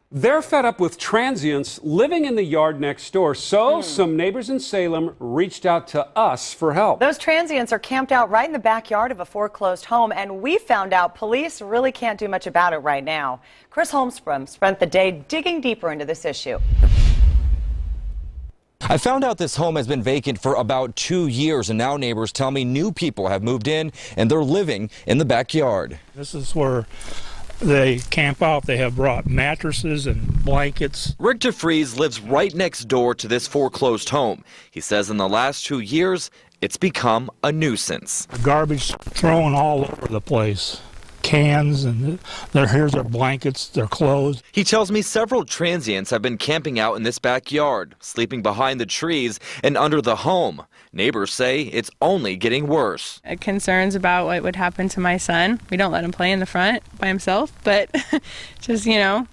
They're fed up with transients living in the yard next door, so some neighbors in Salem reached out to us for help. Those transients are camped out right in the backyard of a foreclosed home, and we found out police really can't do much about it right now. Chris Holmstrom spent the day digging deeper into this issue. I found out this home has been vacant for about 2 years, and now neighbors tell me new people have moved in and they're living in the backyard. This is where they camp out. They have brought mattresses and blankets. Rick DeFries lives right next door to this foreclosed home. He says in the last 2 years, it's become a nuisance. Garbage thrown all over the place. Cans, and here's their blankets, their clothes. He tells me several transients have been camping out in this backyard, sleeping behind the trees and under the home. Neighbors say it's only getting worse. Concerns about what would happen to my son. We don't let him play in the front by himself, but just,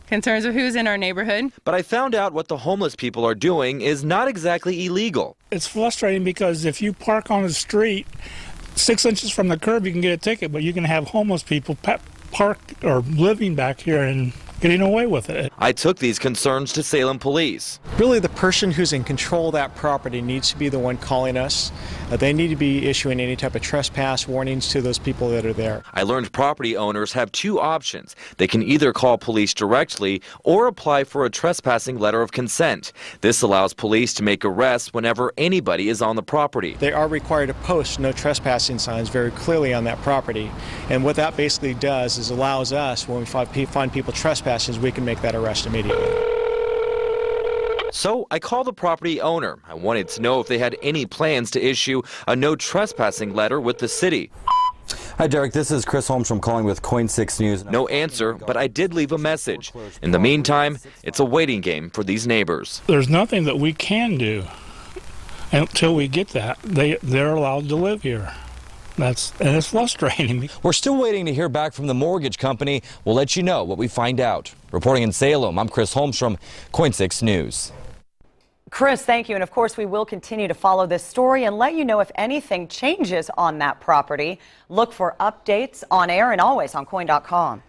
concerns of who's in our neighborhood. But I found out what the homeless people are doing is not exactly illegal. It's frustrating because if you park on the street 6 inches from the curb, you can get a ticket, but you can have homeless people park or living back here and getting away with it. I took these concerns to Salem Police. Really, the person who's in control of that property needs to be the one calling us. They need to be issuing any type of trespass warnings to those people that are there. I learned property owners have two options. They can either call police directly or apply for a trespassing letter of consent. This allows police to make arrests whenever anybody is on the property. They are required to post no trespassing signs very clearly on that property. And what that basically does is allows us, when we find people trespassing, we can make that arrest immediately. So I called the property owner. I wanted to know if they had any plans to issue a no trespassing letter with the city. Hi, Derek. This is Chris Holmstrom calling with KOIN 6 News. No answer, but I did leave a message. In the meantime, it's a waiting game for these neighbors. There's nothing that we can do until we get that. They're allowed to live here. And it's frustrating. We're still waiting to hear back from the mortgage company. We'll let you know what we find out. Reporting in Salem, I'm Chris Holmstrom, KOIN 6 News. Chris, thank you. And of course, we will continue to follow this story and let you know if anything changes on that property. Look for updates on air and always on KOIN.com.